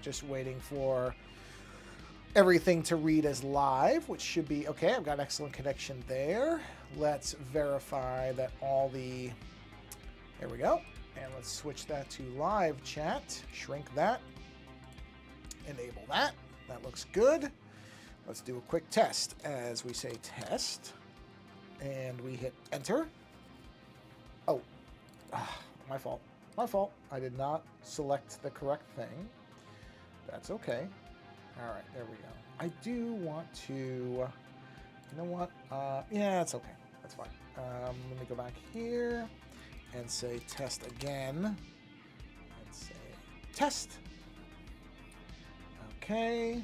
just waiting for everything to read as live, which should be okay. I've got excellent connection there. Let's verify that all the, there we go. And let's switch that to live chat, shrink that, enable that. That looks good. Let's do a quick test. As we say test, and we hit enter. Oh, my fault. My fault. I did not select the correct thing. That's okay. All right, there we go. I do want to, you know what? Yeah, it's okay. That's fine. Let me go back here and say test again. And say test. Okay.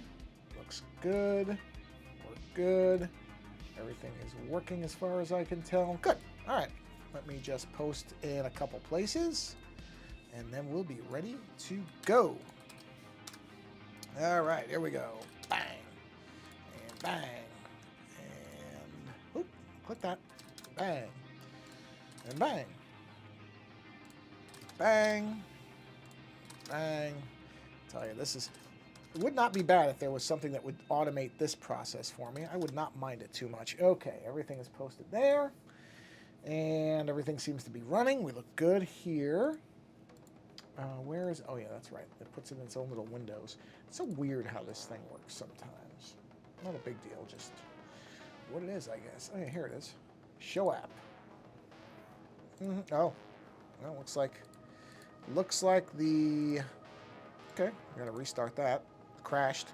Looks good. We're good. Everything is working as far as I can tell. Good. All right. Let me just post in a couple places, and then we'll be ready to go. All right, here we go. Bang. And bang. And, oop, click that. Bang. And bang. Bang. Bang. I tell you, this is, it would not be bad if there was something that would automate this process for me. I would not mind it too much. Okay, everything is posted there. And everything seems to be running. We look good here. Where is... Oh, yeah, that's right. It puts it in its own little windows. It's so weird how this thing works sometimes. Not a big deal, just what it is, I guess. Oh, yeah, here it is. Show app. Oh. Well, looks like the... Okay, I'm going to restart that. Crashed.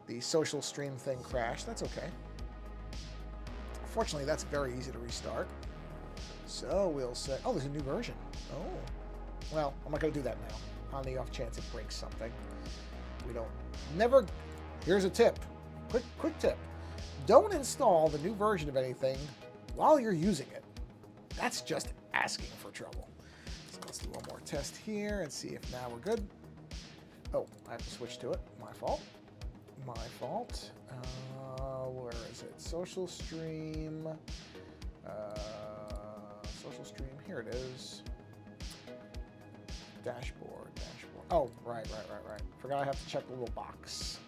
The social stream thing crashed. That's okay. Fortunately, that's very easy to restart. So we'll say... Oh, there's a new version. Oh. Well, I'm not going to do that now. On the off chance it breaks something. We don't... Never... Here's a tip. Quick tip. Don't install the new version of anything while you're using it. That's just asking for trouble. So let's do one more test here and see if now we're good. Oh, I have to switch to it. My fault. My fault. Where is it? Social stream. Social stream. Here it is. Dashboard. Oh, right. Forgot I have to check the little box.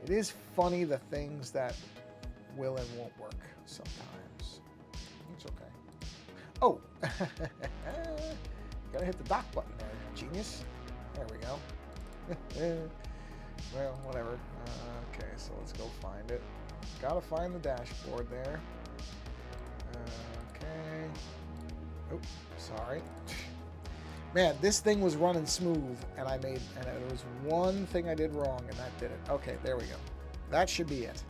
It is funny the things that will and won't work sometimes. It's okay. Oh! Gotta hit the dock button there, genius. There we go. Well, whatever. Okay, so let's go find it. Gotta find the dashboard there. Okay. Oh, sorry. Man, this thing was running smooth, and there was one thing I did wrong, and that did it. Okay, there we go. That should be it.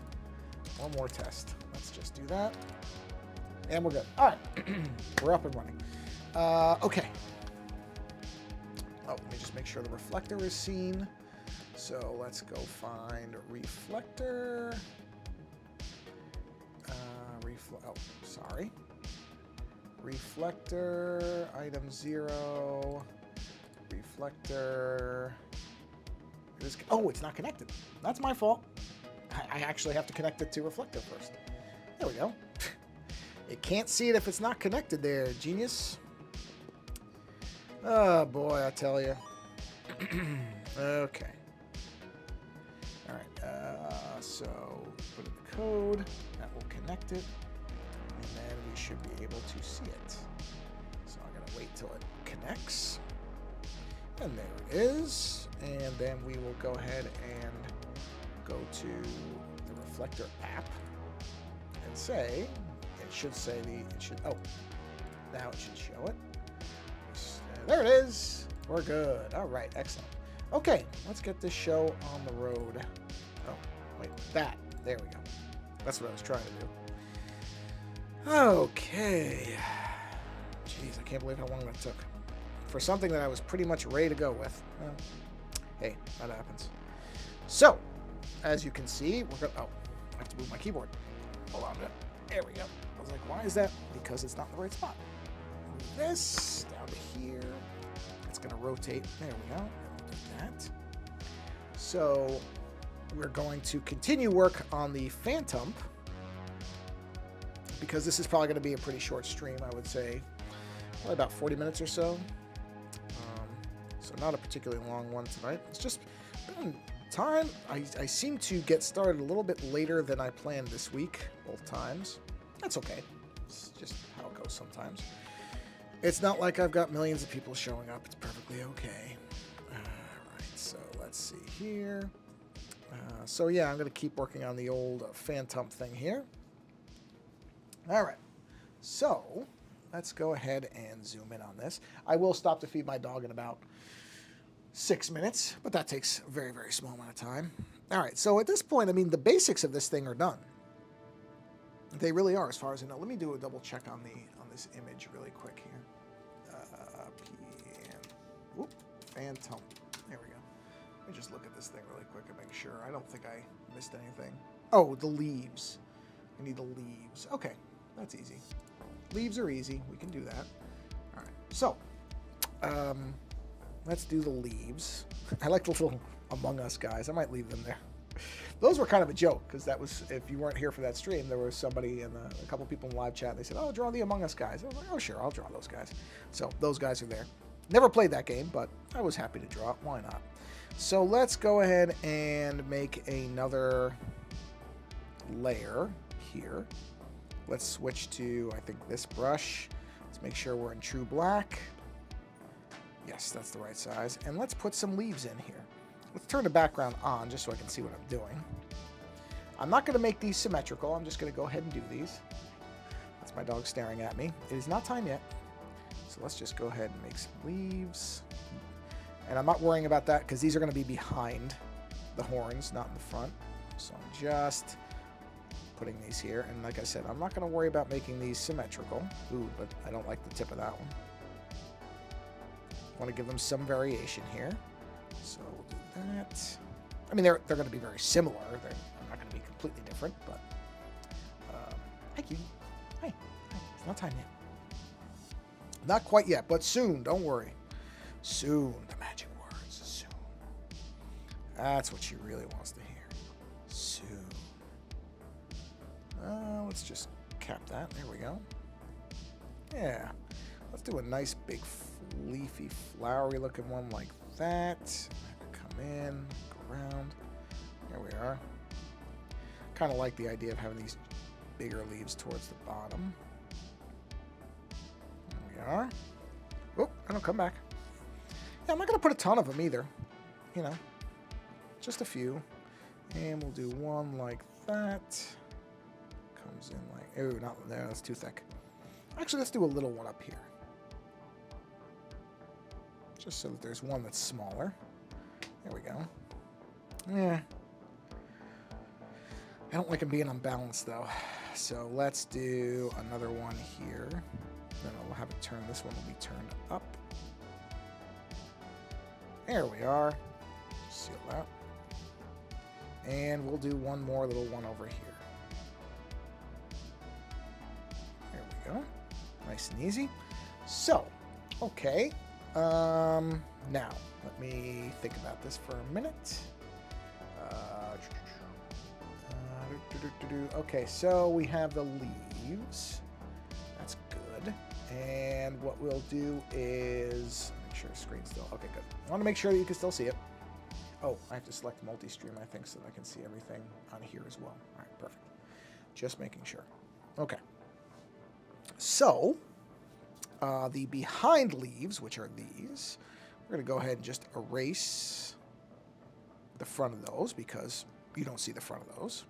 One more test. Let's just do that. And we're good. All right. We're up and running. Okay. Oh, let me just make sure the reflector is seen. So let's go find reflector. Oh, sorry. Reflector, item 0. Reflector. Oh, it's not connected. That's my fault. I actually have to connect it to reflector first. There we go. It can't see it if it's not connected there, genius. Oh, boy, I tell you. Okay. All right. So put in the code. That will connect it. And then we should be able to see it. So I'm going to wait till it connects. And there it is. And then we will go ahead and go to the reflector app and say, it should say oh, now it should show it. There it is. We're good. All right, excellent. Okay, let's get this show on the road. Oh, wait, there we go. That's what I was trying to do. Okay. Jeez, I can't believe how long that took. For something that I was pretty much ready to go with. Well, hey, that happens. So, as you can see, we're going to... Oh, I have to move my keyboard. Hold on a minute. There we go. I was like, why is that? Because it's not in the right spot. Move this down to here. It's going to rotate. There we go. Do that. So, we're going to continue work on the Phantump, because this is probably going to be a pretty short stream, I would say. Probably about 40 minutes or so. So not a particularly long one tonight. It's just been time. I seem to get started a little bit later than I planned this week, both times. That's okay. It's just how it goes sometimes. It's not like I've got millions of people showing up. It's perfectly okay. Alright, so let's see here. So yeah, I'm going to keep working on the old Phantump thing here. Alright, so let's go ahead and zoom in on this. I will stop to feed my dog in about 6 minutes, but that takes a very, very small amount of time. Alright, so at this point, I mean, the basics of this thing are done. They really are, as far as I know. Let me do a double check on this image really quick here. Phantump. There we go. Let me just look at this thing really quick and make sure. I don't think I missed anything. Oh, the leaves. I need the leaves. Okay, that's easy. Leaves are easy. We can do that. All right. So, let's do the leaves. I like the little Among Us guys. I might leave them there. Those were kind of a joke, because that was, if you weren't here for that stream, there was somebody and a couple people in live chat. They said, "Oh, draw the Among Us guys." I was like, "Oh, sure, I'll draw those guys." So those guys are there. Never played that game, but I was happy to draw it. Why not? So let's go ahead and make another layer here. Let's switch to, I think, this brush. Let's make sure we're in true black. Yes, that's the right size. And let's put some leaves in here. Let's turn the background on just so I can see what I'm doing. I'm not going to make these symmetrical. I'm just going to go ahead and do these. That's my dog staring at me. It is not time yet. So let's just go ahead and make some leaves. And I'm not worrying about that because these are going to be behind the horns, not in the front. So I'm just putting these here. And like I said, I'm not going to worry about making these symmetrical. Ooh, but I don't like the tip of that one. I want to give them some variation here. So we'll do that. I mean, they're going to be very similar. They're not going to be completely different, but... Hi, cutie. Hi. It's not time yet. Not quite yet, but soon. Don't worry. Soon. The magic words. Soon. That's what she really wants to hear. Soon. Let's just cap that. There we go. Yeah. Let's do a nice big leafy flowery looking one like that. Come in. Go around. There we are. Kind of like the idea of having these bigger leaves towards the bottom. Are. Oh, I don't come back. Yeah, I'm not going to put a ton of them either. You know, just a few. And we'll do one like that. Comes in like, oh, not there. That's too thick. Actually, let's do a little one up here. Just so that there's one that's smaller. There we go. Yeah. I don't like them being unbalanced though. So let's do another one here. Then I'll have it turned. This one will be turned up. There we are. Seal that. And we'll do one more little one over here. There we go. Nice and easy. So, okay. Now, let me think about this for a minute. Okay, so we have the leaves. That's good. And what we'll do is make sure the screen's still okay. Good. I want to make sure that you can still see it. Oh, I have to select multi-stream, I think, so that I can see everything on here as well. All right, perfect. Just making sure. Okay. So, the behind leaves, which are these, we're going to go ahead and just erase the front of those because you don't see the front of those.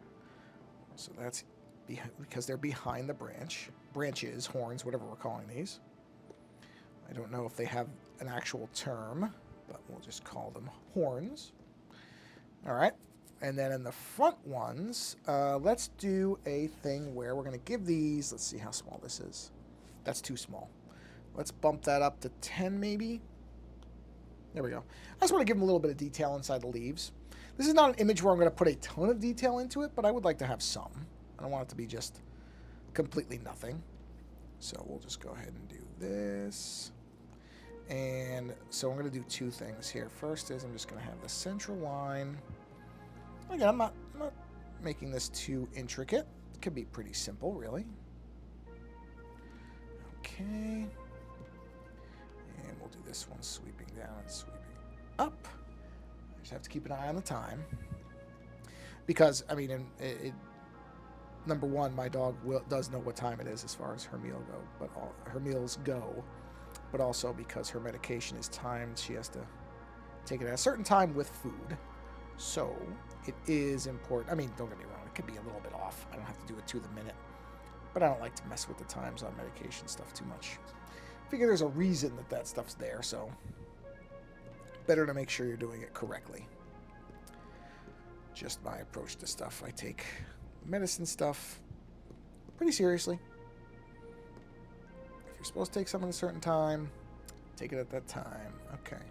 So that's because they're behind the branches, horns, whatever we're calling these. I don't know if they have an actual term, but we'll just call them horns. All right. And then in the front ones, let's do a thing where we're going to give these, let's see how small this is. That's too small. Let's bump that up to 10 maybe. There we go. I just want to give them a little bit of detail inside the leaves. This is not an image where I'm going to put a ton of detail into it, but I would like to have some. I don't want it to be just completely nothing. So we'll just go ahead and do this. And so I'm going to do two things here. First is I'm just going to have the central line. Again, I'm not making this too intricate. It can be pretty simple, really. Okay. And we'll do this one sweeping down and sweeping up. I just have to keep an eye on the time. Because, I mean, number one, my dog does know what time it is as far as her her meals go. But also because her medication is timed, she has to take it at a certain time with food. So it is important. I mean, don't get me wrong, it could be a little bit off. I don't have to do it to the minute. But I don't like to mess with the times on medication stuff too much. I figure there's a reason that stuff's there, so better to make sure you're doing it correctly. Just my approach to stuff. I take medicine stuff pretty seriously. If you're supposed to take something at a certain time, take it at that time. Okay.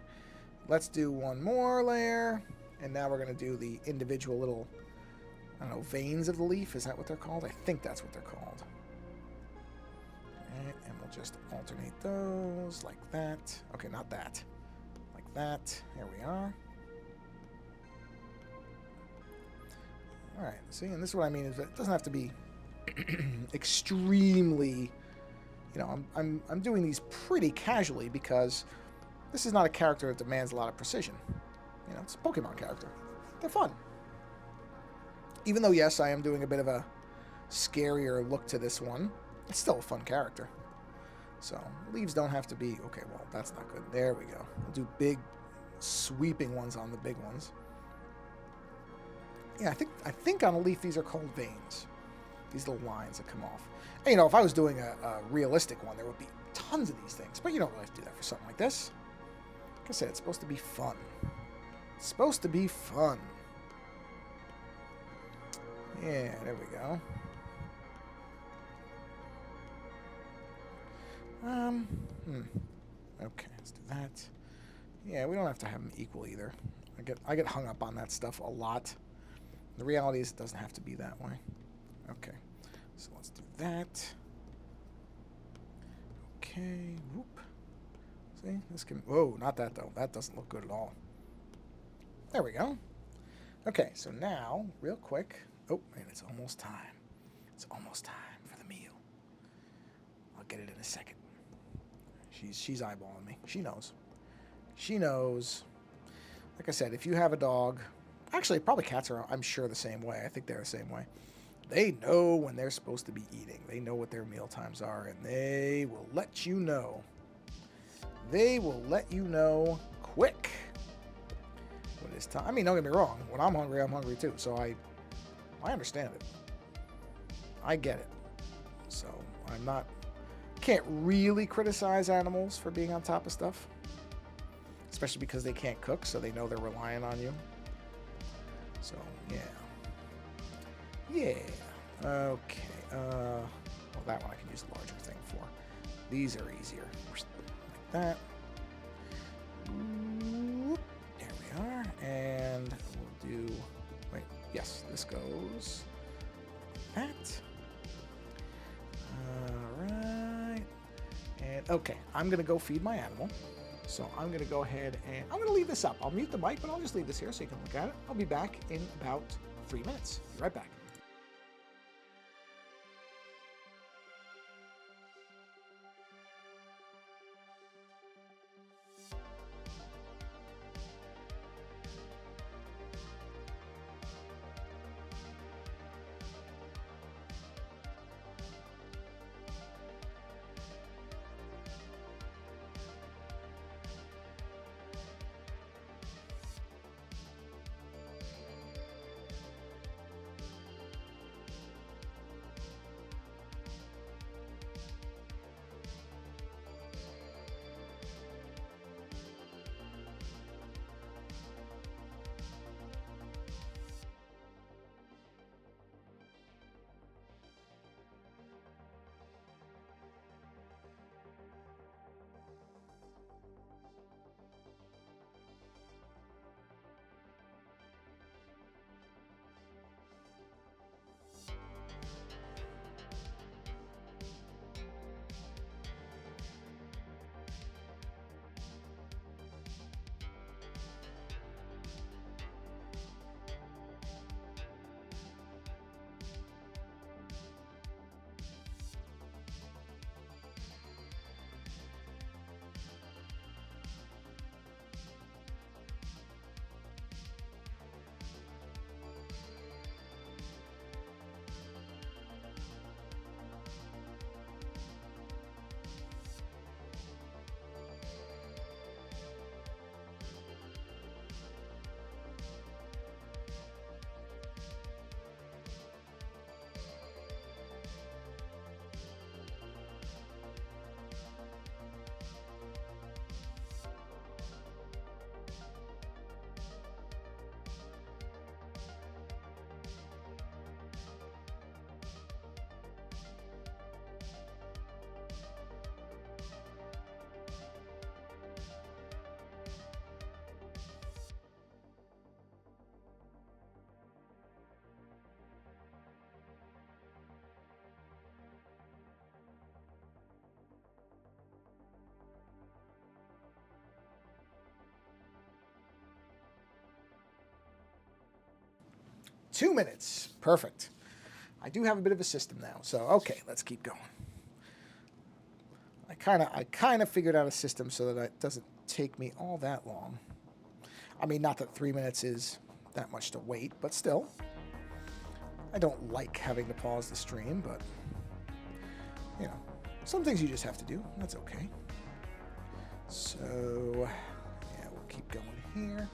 Let's do one more layer. And now we're going to do the individual little, I don't know, veins of the leaf. Is that what they're called? I think that's what they're called. Alright, and we'll just alternate those like that. Okay, not that. Like that. There we are. Alright, see, and this is what I mean, is that it doesn't have to be extremely, you know, I'm doing these pretty casually because this is not a character that demands a lot of precision. You know, it's a Pokemon character. They're fun. Even though, yes, I am doing a bit of a scarier look to this one, it's still a fun character. So, leaves don't have to be... Okay, well, that's not good. There we go. We'll do big, sweeping ones on the big ones. Yeah, I think on a leaf these are called veins. These little lines that come off. And, you know, if I was doing a realistic one, there would be tons of these things. But you don't really have to do that for something like this. Like I said, it's supposed to be fun. It's supposed to be fun. Yeah, there we go. Okay, let's do that. Yeah, we don't have to have them equal either. I get hung up on that stuff a lot. The reality is it doesn't have to be that way. Okay, so let's do that. Okay, whoop. See, this can... Whoa, not that though. That doesn't look good at all. There we go. Okay, so now, real quick... Oh, and it's almost time. It's almost time for the meal. I'll get it in a second. She's eyeballing me. She knows. She knows. Like I said, if you have a dog... Actually, probably cats are, I'm sure, the same way. I think they're the same way. They know when they're supposed to be eating. They know what their meal times are, and they will let you know. They will let you know quick when it's time. I mean, don't get me wrong. When I'm hungry too. So I understand it. I get it. So I'm not... Can't really criticize animals for being on top of stuff. Especially because they can't cook, so they know they're relying on you. So, yeah. Yeah. Okay. Well, that one I can use the larger thing for. These are easier. Like that. There we are. And we'll do... Wait. Yes, this goes... Like that. Alright. And, okay. I'm going to go feed my animal. So I'm going to go ahead and I'm going to leave this up. I'll mute the mic, but I'll just leave this here so you can look at it. I'll be back in about 3 minutes. Be right back. 2 minutes. Perfect. I do have a bit of a system now. So, okay, let's keep going. I kind of figured out a system so that it doesn't take me all that long. I mean, not that 3 minutes is that much to wait, but still. I don't like having to pause the stream, but, you know, some things you just have to do. That's okay. So, yeah, we'll keep going here.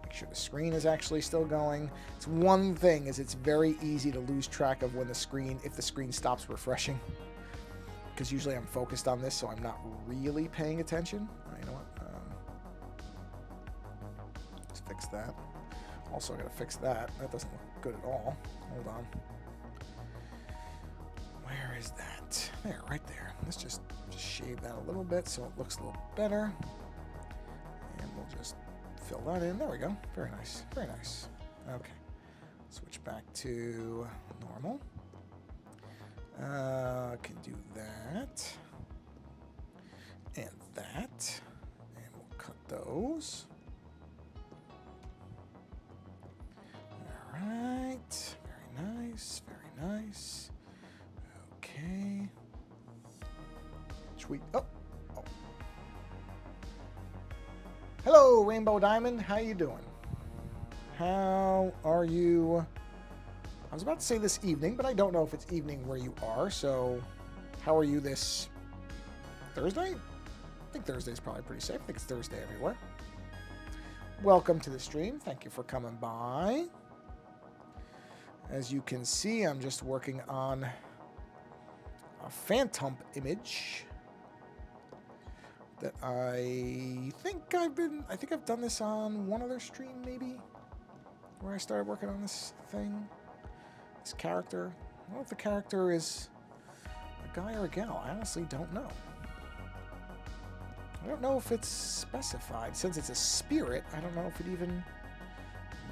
Make sure the screen is actually still going. It's one thing is it's very easy to lose track of when the screen, if the screen stops refreshing. Because usually I'm focused on this, so I'm not really paying attention. You know what? Let's fix that. Also, I gotta fix that. That doesn't look good at all. Hold on. Where is that? There, right there. Let's just shade that a little bit so it looks a little better. And we'll just fill that in. There we go. Very nice. Very nice. Okay. Switch back to normal. Can do that. And that. And we'll cut those. Alright. Very nice. Very nice. Okay. Sweet. Oh. Hello, Rainbow Diamond. How you doing? How are you? I was about to say this evening, but I don't know if it's evening where you are. So, how are you this Thursday? I think Thursday is probably pretty safe. I think it's Thursday everywhere. Welcome to the stream. Thank you for coming by. As you can see, I'm just working on a Phantump image that I think I've done this on one other stream maybe, where I started working on this thing, this character. I don't know if the character is a guy or a gal. I honestly don't know. I don't know if it's specified. Since it's a spirit, I don't know if it even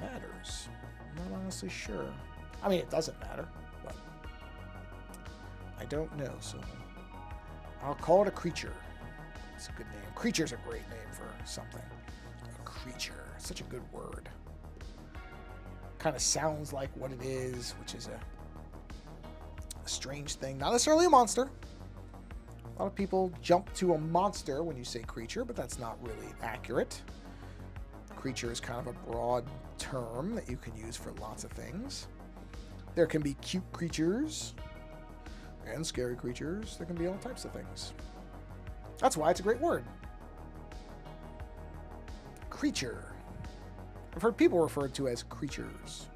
matters. I'm not honestly sure. I mean, it doesn't matter, but I don't know, so I'll call it a creature. It's a good name. Creature's a great name for something. A creature. Such a good word. Kind of sounds like what it is, which is a strange thing. Not necessarily a monster. A lot of people jump to a monster when you say creature, but that's not really accurate. Creature is kind of a broad term that you can use for lots of things. There can be cute creatures and scary creatures. There can be all types of things. That's why it's a great word. Creature. I've heard people referred to as creatures.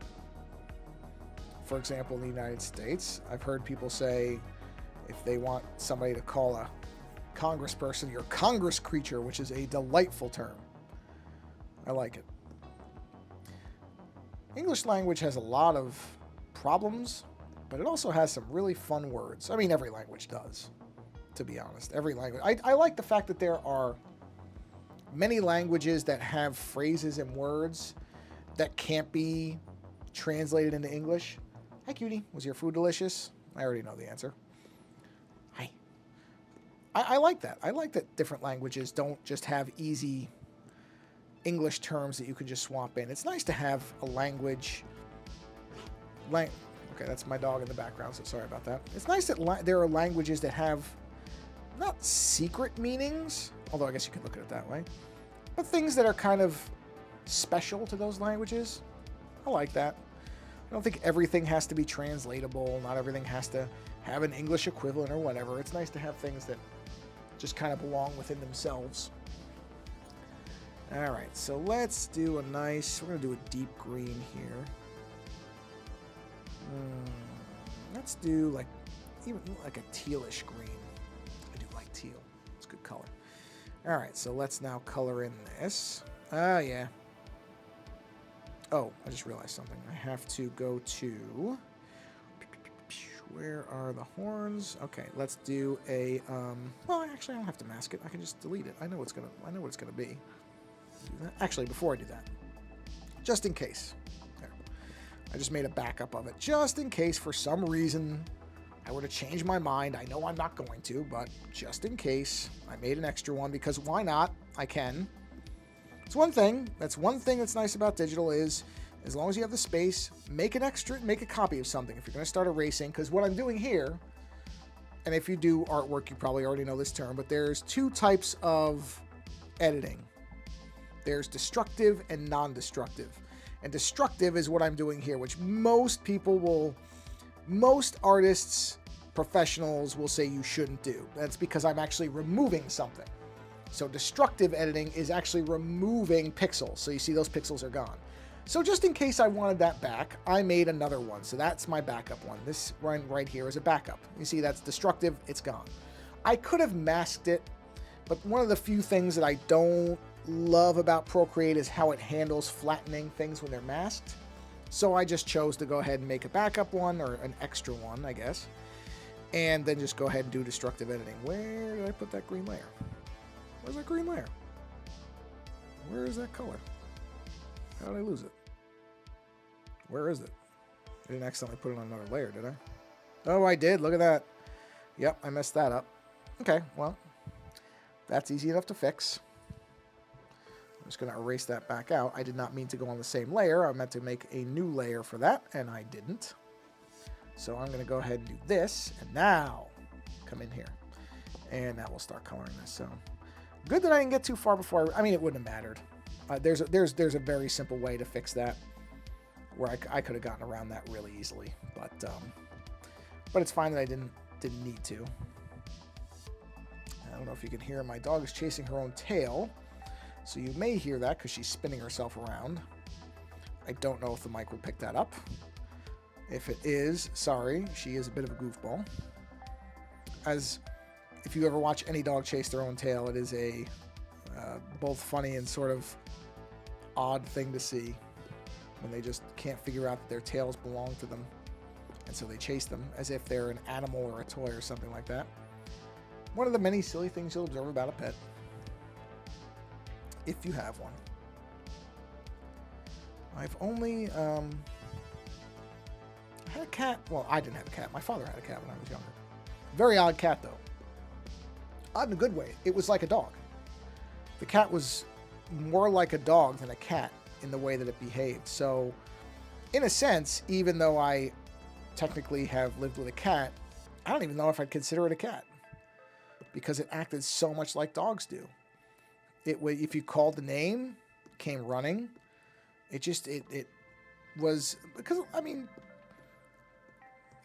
For example, in the United States, I've heard people say if they want somebody to call a congressperson your Congress creature, which is a delightful term. I like it. English language has a lot of problems, but it also has some really fun words. I mean, every language does. To be honest, every language. I like the fact that there are many languages that have phrases and words that can't be translated into English. Hi, cutie. Was your food delicious? I already know the answer. Hi. I like that. I like that different languages don't just have easy English terms that you can just swap in. It's nice to have a language. Okay, that's my dog in the background, so sorry about that. It's nice that there are languages that have not secret meanings, although I guess you could look at it that way, but things that are kind of special to those languages. I like that. I don't think everything has to be translatable. Not everything has to have an English equivalent or whatever. It's nice to have things that just kind of belong within themselves. All right, so let's do a nice, we're going to do a deep green here. Let's do even like a tealish green. I do like teal. It's a good color. All right, so let's now color in this. Yeah. Oh, I just realized something. I have to go to, where are the horns? Okay, let's do a, well, actually I don't have to mask it. I can just delete it. I know what it's gonna be. Do that. Actually, before I do that, just in case. There. I just made a backup of it, just in case for some reason I were to change my mind. I know I'm not going to, but just in case, I made an extra one because why not? I can. It's one thing. That's one thing that's nice about digital is As long as you have the space, make a copy of something if you're going to start erasing. Because what I'm doing here, and if you do artwork, you probably already know this term, but there's two types of editing. There's destructive and non-destructive. And destructive is what I'm doing here, which most artists, professionals will say you shouldn't do. That's because I'm actually removing something. So destructive editing is actually removing pixels. So you see those pixels are gone. So just in case I wanted that back, I made another one. So that's my backup one. This one right here is a backup. You see that's destructive, it's gone. I could have masked it, but one of the few things that I don't love about Procreate is how it handles flattening things when they're masked. So I just chose to go ahead and make a backup one, or an extra one, I guess. And then just go ahead and do destructive editing. Where did I put that green layer? Where's that green layer? Where is that color? How did I lose it? Where is it? I didn't accidentally put it on another layer, did I? Oh, I did. Look at that. Yep, I messed that up. Okay, well, that's easy enough to fix. I'm just going to erase that back out. I did not mean to go on the same layer. I meant to make a new layer for that, and I didn't. So I'm going to go ahead and do this, and now come in here. And now we'll start coloring this. So good that I didn't get too far before. I mean, it wouldn't have mattered. There's a very simple way to fix that, where I could have gotten around that really easily, but it's fine that I didn't need to. I don't know if you can hear, my dog is chasing her own tail, so you may hear that because she's spinning herself around. I don't know if the mic will pick that up. If it is, sorry, she is a bit of a goofball. As if you ever watch any dog chase their own tail, it is a both funny and sort of odd thing to see when they just can't figure out that their tails belong to them, and so they chase them as if they're an animal or a toy or something like that. One of the many silly things you'll observe about a pet, if you have one. I've only had a cat. Well, I didn't have a cat. My father had a cat when I was younger. Very odd cat, though. Odd in a good way. It was like a dog. The cat was more like a dog than a cat in the way that it behaved. So, in a sense, even though I technically have lived with a cat, I don't even know if I'd consider it a cat, because it acted so much like dogs do. It would, if you called the name, came running. It was, because, I mean,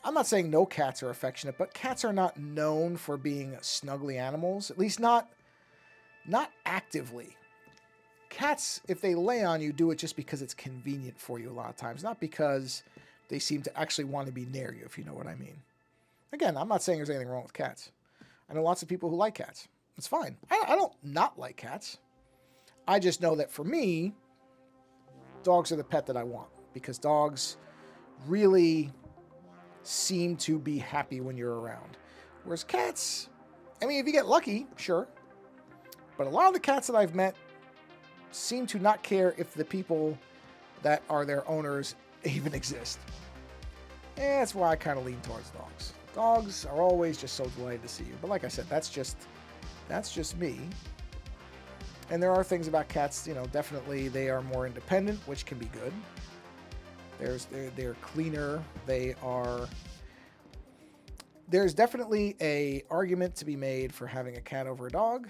I'm not saying no cats are affectionate, but cats are not known for being snuggly animals, at least not actively. Cats, if they lay on you, do it just because it's convenient for you a lot of times, not because they seem to actually want to be near you, if you know what I mean. Again, I'm not saying there's anything wrong with cats. I know lots of people who like cats. It's fine. I don't not like cats. I just know that for me, dogs are the pet that I want, because dogs really seem to be happy when you're around. Whereas cats, I mean, if you get lucky, sure. But a lot of the cats that I've met seem to not care if the people that are their owners even exist. And that's why I kind of lean towards dogs. Dogs are always just so delighted to see you. But like I said, that's just me. And there are things about cats, you know, definitely they are more independent, which can be good. They're cleaner. There's definitely a argument to be made for having a cat over a dog.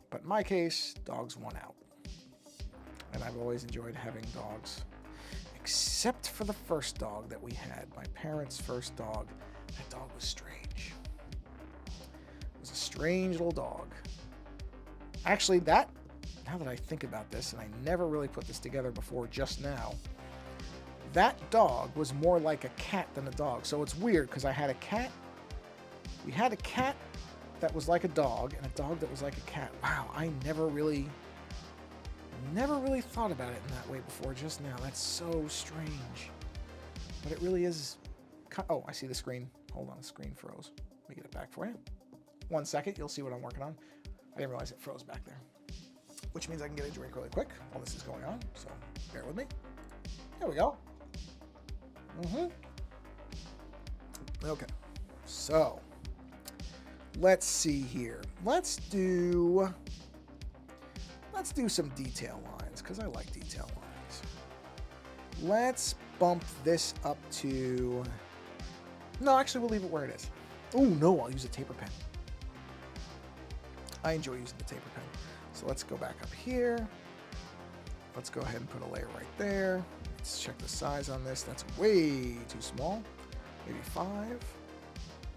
But in my case, dogs won out. And I've always enjoyed having dogs. Except for the first dog that we had. My parents' first dog. That dog was strange. It was a strange little dog. Actually, now that I think about this, and I never really put this together before just now, that dog was more like a cat than a dog. So it's weird, because I had a cat. We had a cat that was like a dog, and a dog that was like a cat. Wow, I never really thought about it in that way before just now. That's so strange. But it really is. Oh, I see the screen. Hold on, the screen froze. Let me get it back for you. 1 second, you'll see what I'm working on. I didn't realize it froze back there. Which means I can get a drink really quick while this is going on. So bear with me. There we go. Okay. So let's see here. Let's do some detail lines, because I like detail lines. Let's bump this up to... No, actually, we'll leave it where it is. Oh, no, I'll use a taper pen. I enjoy using the taper pen. So let's go back up here. Let's go ahead and put a layer right there. Let's check the size on this. That's way too small. Maybe 5.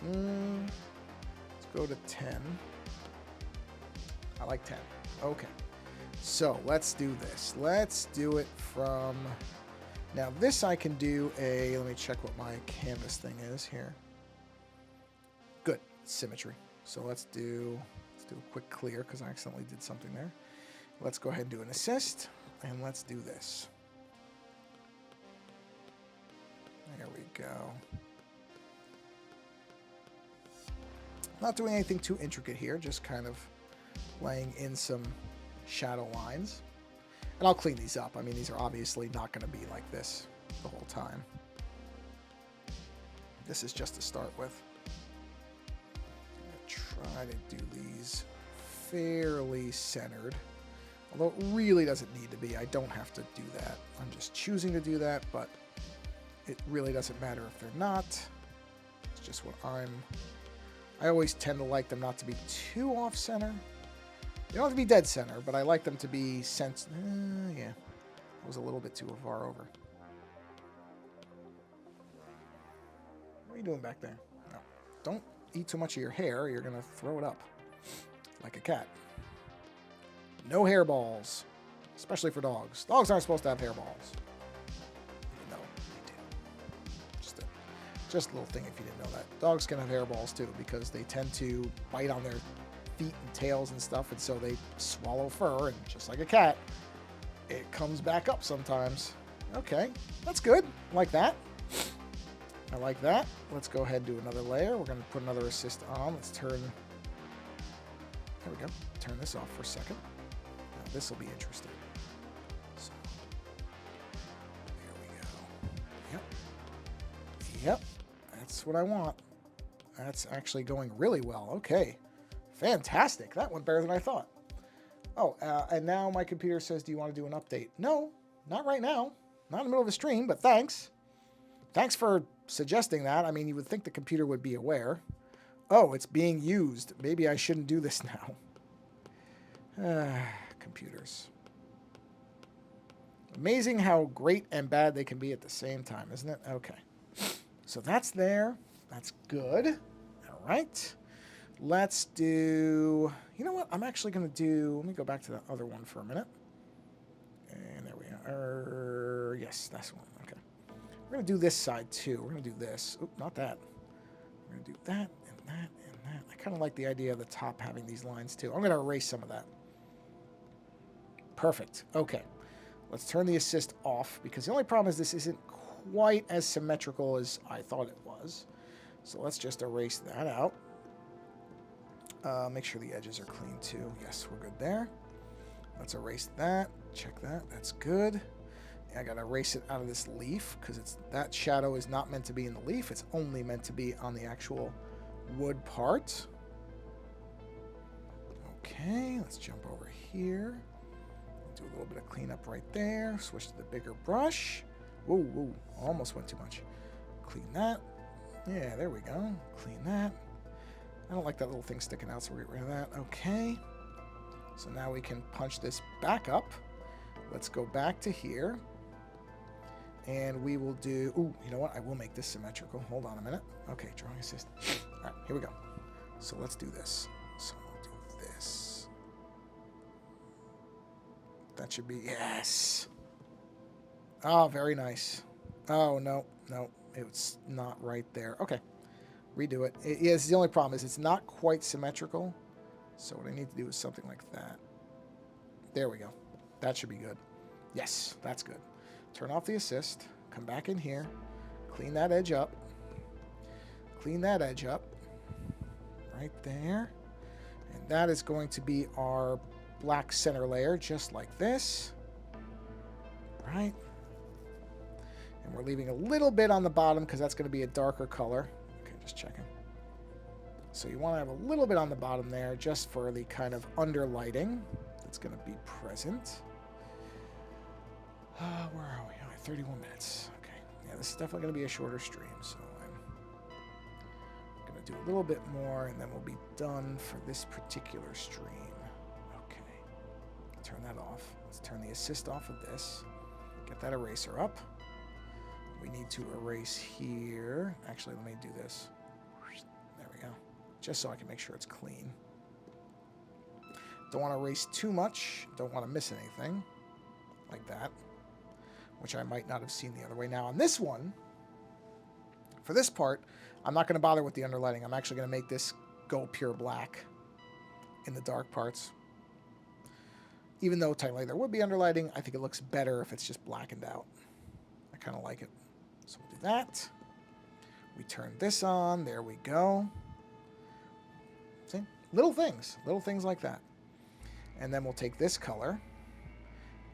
Let's go to 10. I like 10. Okay. So let's do this. Let's do it from... Now this I can do a... Let me check what my canvas thing is here. Good. Symmetry. So let's do a quick clear because I accidentally did something there. Let's go ahead and do an assist. And let's do this. There we go. Not doing anything too intricate here, just kind of laying in some shadow lines. And I'll clean these up. I mean, these are obviously not going to be like this the whole time. This is just to start with. I'm going to try to do these fairly centered. Although it really doesn't need to be. I don't have to do that. I'm just choosing to do that, but it really doesn't matter if they're not. It's just what I always tend to like them not to be too off-center. They don't have to be dead center, but I like them to be yeah, that was a little bit too far over. What are you doing back there? No, don't eat too much of your hair. You're going to throw it up like a cat. No hairballs, especially for dogs. Dogs aren't supposed to have hairballs. No, they do. Just a little thing if you didn't know that. Dogs can have hairballs too because they tend to bite on their feet and tails and stuff, and so they swallow fur, and just like a cat, it comes back up sometimes. Okay, that's good. I like that. I like that. Let's go ahead and do another layer. We're going to put another assist on. Let's turn... There we go. Turn this off for a second. Now this will be interesting. So, there we go. Yep. Yep. That's what I want. That's actually going really well. Okay. Fantastic. That went better than I thought. Oh, and now my computer says, do you want to do an update? No, not right now. Not in the middle of a stream, but thanks. Thanks for suggesting that. I mean, you would think the computer would be aware. Oh, it's being used. Maybe I shouldn't do this now. Computers. Amazing how great and bad they can be at the same time, isn't it? Okay. So that's there. That's good. All right. Let's do... You know what? I'm actually going to do... Let me go back to that other one for a minute. And there we are. Yes, that's one. Okay. We're going to do this side, too. We're going to do this. Oop, not that. We're going to do that and that and that. I kind of like the idea of the top having these lines, too. I'm going to erase some of that. Perfect. Okay. Let's turn the assist off, because the only problem is this isn't quite as symmetrical as I thought it was. So let's just erase that out. Make sure the edges are clean too. Yes, we're good there. Let's erase that. Check that. That's good. I gotta erase it out of this leaf because that shadow is not meant to be in the leaf. It's only meant to be on the actual wood part. Okay, let's jump over here. Do a little bit of cleanup right there. Switch to the bigger brush. Whoa, whoa, almost went too much. Clean that. Yeah, there we go. Clean that. I don't like that little thing sticking out, so we'll get rid of that. Okay. So now we can punch this back up. Let's go back to here. And we will do... Ooh, you know what? I will make this symmetrical. Hold on a minute. Okay, drawing assist. All right, here we go. So let's do this. So we'll do this. That should be... Yes! Oh, very nice. Oh, no. No, it's not right there. Okay. Redo it. Yes, the only problem is it's not quite symmetrical. So what I need to do is something like that. There we go. That should be good. Yes, that's good. Turn off the assist. Come back in here. Clean that edge up. Clean that edge up. Right there. And that is going to be our black center layer, just like this. Right. And we're leaving a little bit on the bottom because that's going to be a darker color. Okay, just checking. So you want to have a little bit on the bottom there just for the kind of underlighting that's going to be present. Where are we? I 31 minutes. Okay. Yeah, this is definitely going to be a shorter stream, so I'm going to do a little bit more, and then we'll be done for this particular stream. Okay. Turn that off. Let's turn the assist off of this. Get that eraser up. We need to erase here. Actually, let me do this. There we go. Just so I can make sure it's clean. Don't want to erase too much. Don't want to miss anything. Like that. Which I might not have seen the other way. Now, on this one, for this part, I'm not going to bother with the underlighting. I'm actually going to make this go pure black in the dark parts. Even though technically there would be underlighting, I think it looks better if it's just blackened out. I kind of like it. So we'll do that. We turn this on. There we go. See? Little things like that. And then we'll take this color.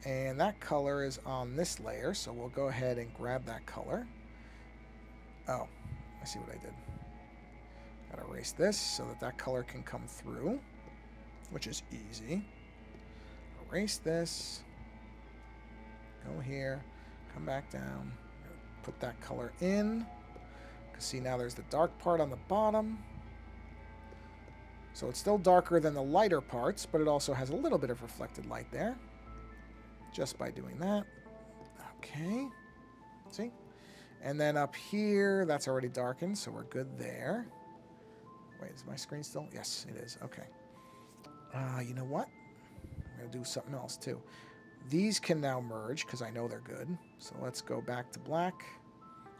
And that color is on this layer, so we'll go ahead and grab that color. Oh, I see what I did. Gotta erase this so that that color can come through, which is easy. Erase this. Go here. Come back down. Put that color in. See, now there's the dark part on the bottom. So it's still darker than the lighter parts, but it also has a little bit of reflected light there. Just by doing that. Okay. See? And then up here, that's already darkened, so we're good there. Wait, is my screen still? Yes, it is. Okay. You know what? I'm going to do something else, too. These can now merge, because I know they're good. So let's go back to black.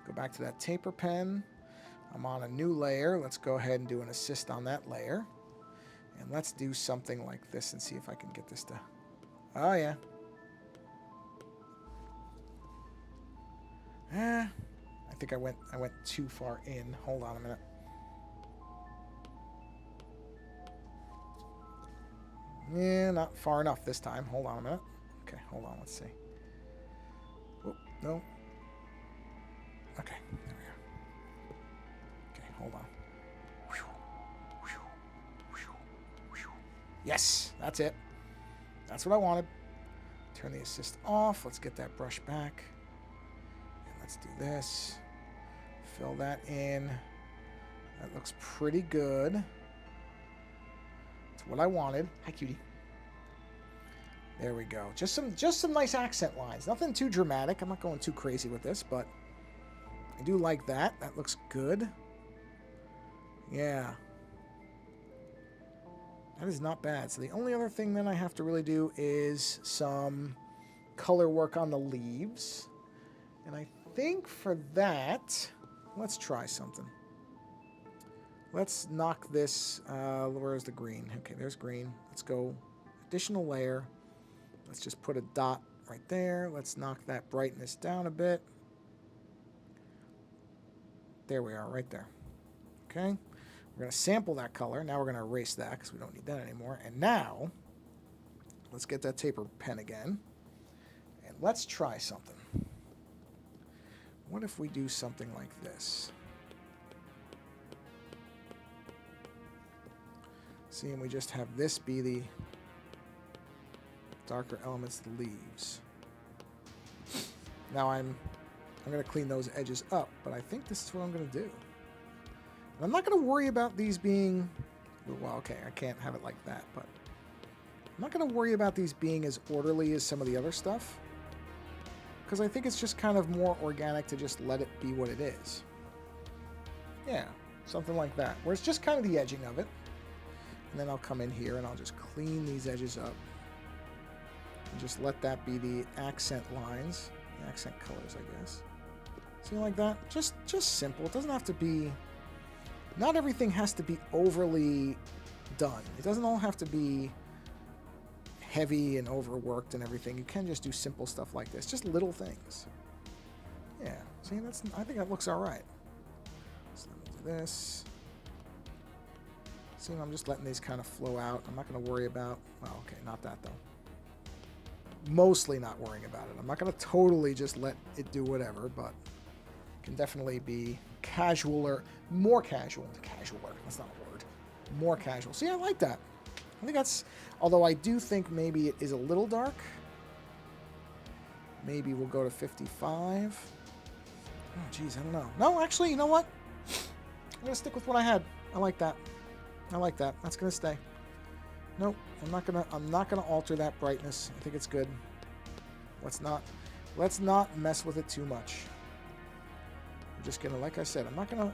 Go back to that taper pen. I'm on a new layer. Let's go ahead and do an assist on that layer. And let's do something like this and see if I can get this to... Oh, yeah. I think I went too far in. Hold on a minute. Yeah, not far enough this time. Hold on a minute. Okay, hold on. Let's see. Oh, no. Okay, there we go. Okay, hold on. Yes, that's it. That's what I wanted. Turn the assist off. Let's get that brush back. And let's do this. Fill that in. That looks pretty good. That's what I wanted. Hi, cutie. There we go. Just some nice accent lines. Nothing too dramatic. I'm not going too crazy with this, but I do like that. That looks good. Yeah. That is not bad. So the only other thing then I have to really do is some color work on the leaves. And I think for that, let's try something. Let's knock this, where's the green? Okay, there's green. Let's go additional layer. Let's just put a dot right there. Let's knock that brightness down a bit. There we are, right there. Okay. We're going to sample that color. Now we're going to erase that because we don't need that anymore. And now, let's get that taper pen again. And let's try something. What if we do something like this? See, and we just have this be the darker elements, the leaves. Now I'm going to clean those edges up, but I think this is what I'm going to do. And I'm not going to worry about these being... Well, okay, I can't have it like that, but... I'm not going to worry about these being as orderly as some of the other stuff. Because I think it's just kind of more organic to just let it be what it is. Yeah, something like that. Where it's just kind of the edging of it. And then I'll come in here and I'll just clean these edges up. And just let that be the accent lines. The accent colors, I guess. See, like that? Just simple. It doesn't have to be... Not everything has to be overly done. It doesn't all have to be heavy and overworked and everything. You can just do simple stuff like this. Just little things. Yeah. See, I think that looks all right. So let me do this. See, I'm just letting these kind of flow out. I'm not going to worry about... Well, okay, not that, though. Mostly not worrying about it. I'm not going to totally just let it do whatever, but it can definitely be casualer, more casual. Casualer, that's not a word. More casual. See, I like that. I think that's... Although I do think maybe it is a little dark. Maybe we'll go to 55. Oh, geez, I don't know. No, actually, you know what? I'm going to stick with what I had. I like that. I like that. That's going to stay. Nope, I'm not gonna alter that brightness. I think it's good. Let's not mess with it too much. I'm just gonna, like I said, I'm not gonna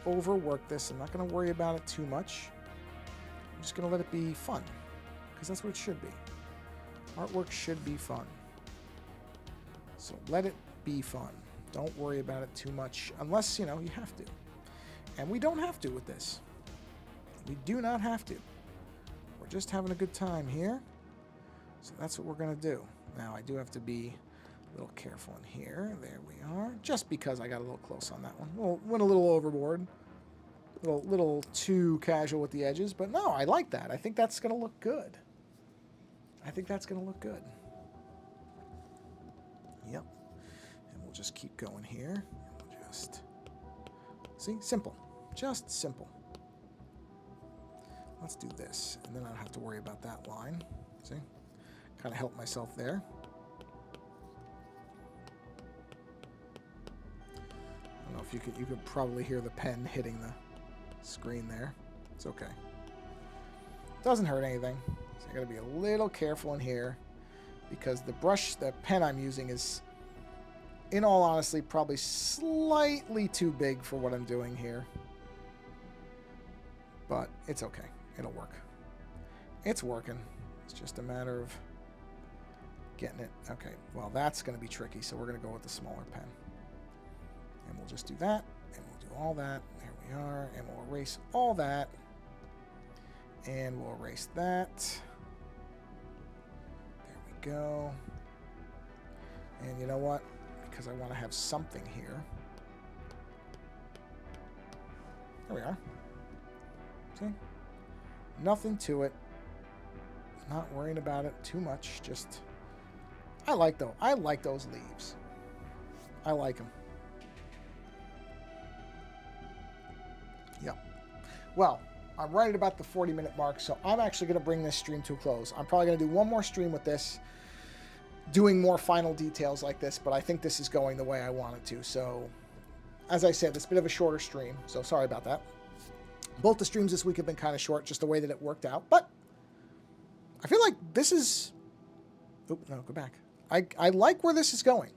overwork this. I'm not gonna worry about it too much. I'm just gonna let it be fun, because that's what it should be. Artwork should be fun. So let it be fun. Don't worry about it too much, unless, you know, you have to. And we don't have to with this. We do not have to. We're just having a good time here. So that's what we're going to do. Now, I do have to be a little careful in here. There we are. Just because I got a little close on that one. Went a little overboard. Little too casual with the edges. But no, I like that. I think that's going to look good. I think that's going to look good. Yep. And we'll just keep going here. We'll just... See? Simple. Just simple. Let's do this, and then I don't have to worry about that line. See? Kind of help myself there. I don't know if you could probably hear the pen hitting the screen there. It's okay. Doesn't hurt anything. So I gotta be a little careful in here, because the pen I'm using is, in all honesty, probably slightly too big for what I'm doing here. But it's okay. It'll work. It's working. It's just a matter of getting it. Okay, well, that's going to be tricky, so we're going to go with the smaller pen. And we'll just do that, and we'll do all that. There we are, and we'll erase all that. And we'll erase that. There we go. And you know what? Because I want to have something here. There we are. See? Nothing to it. Not worrying about it too much. Just, I like those leaves. I like them. Yep. Well, I'm right at about the 40-minute mark, so I'm actually going to bring this stream to a close. I'm probably going to do one more stream with this, doing more final details like this, but I think this is going the way I want it to. So, as I said, it's a bit of a shorter stream, so sorry about that. Both the streams this week have been kind of short, just the way that it worked out. But I feel like this is... Oh, no, go back. I like where this is going.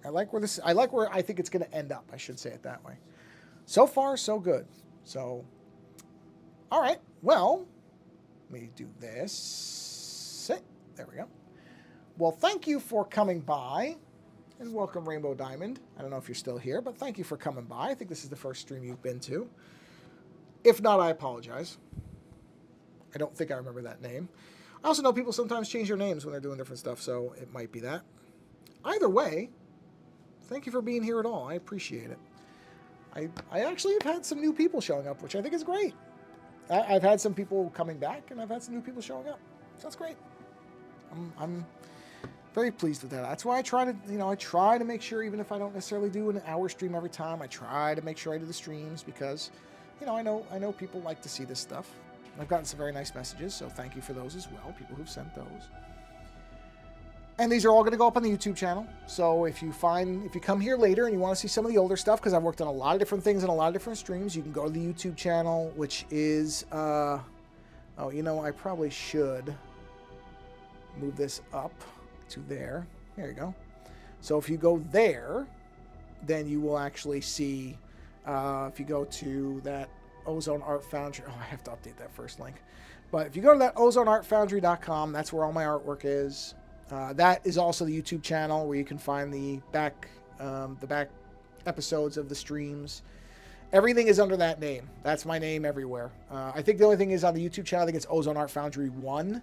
I like where I think it's going to end up. I should say it that way. So far, so good. So, all right. Well, let me do this. There we go. Well, thank you for coming by. And welcome, Rainbow Diamond. I don't know if you're still here, but thank you for coming by. I think this is the first stream you've been to. If not, I apologize. I don't think I remember that name. I also know people sometimes change their names when they're doing different stuff, so it might be that. Either way, thank you for being here at all. I appreciate it. I actually have had some new people showing up, which I think is great. I've had some people coming back, and I've had some new people showing up. So that's great. I'm very pleased with that. That's why I try to make sure, even if I don't necessarily do an hour stream every time, I try to make sure I do the streams, because I know people like to see this stuff. I've gotten some very nice messages, so thank you for those as well, people who've sent those. And these are all going to go up on the YouTube channel. So if you come here later and you want to see some of the older stuff, because I've worked on a lot of different things and a lot of different streams, you can go to the YouTube channel, which is, I probably should move this up to there. There you go. So if you go there, then you will actually see, if you go to that Ozone Art Foundry, I have to update that first link. But if you go to that ozoneartfoundry.com, that's where all my artwork is. That is also the YouTube channel where you can find the back episodes of the streams. Everything is under that name. That's my name everywhere. I think the only thing is on the YouTube channel, I think it's Ozone Art Foundry 1.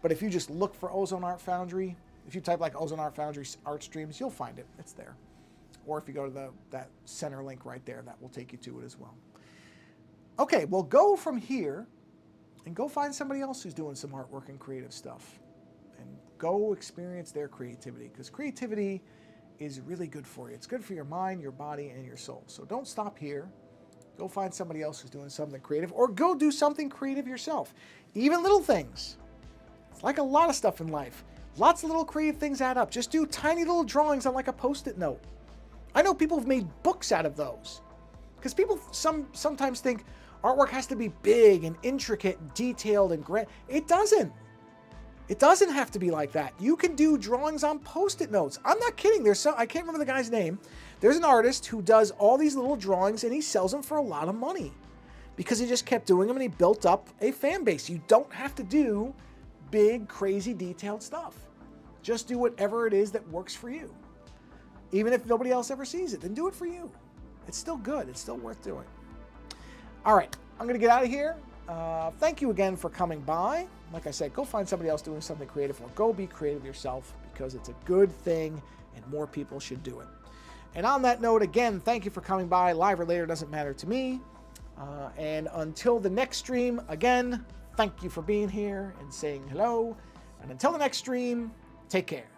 But if you just look for Ozone Art Foundry, if you type like Ozone Art Foundry art streams, you'll find it. It's there. Or if you go to that center link right there, that will take you to it as well. Okay, well, go from here and go find somebody else who's doing some artwork and creative stuff. And go experience their creativity, because creativity is really good for you. It's good for your mind, your body, and your soul. So don't stop here. Go find somebody else who's doing something creative, or go do something creative yourself. Even little things. It's like a lot of stuff in life. Lots of little creative things add up. Just do tiny little drawings on like a Post-it note. I know people have made books out of those. Because people sometimes think artwork has to be big and intricate and detailed and grand. It doesn't. It doesn't have to be like that. You can do drawings on Post-it notes. I'm not kidding. I can't remember the guy's name. There's an artist who does all these little drawings and he sells them for a lot of money because he just kept doing them and he built up a fan base. You don't have to do big, crazy, detailed stuff. Just do whatever it is that works for you. Even if nobody else ever sees it, then do it for you. It's still good. It's still worth doing. All right, I'm going to get out of here. Thank you again for coming by. Like I said, go find somebody else doing something creative or go be creative yourself because it's a good thing and more people should do it. And on that note, again, thank you for coming by. Live or later doesn't matter to me. And until the next stream, again, thank you for being here and saying hello. And until the next stream, take care.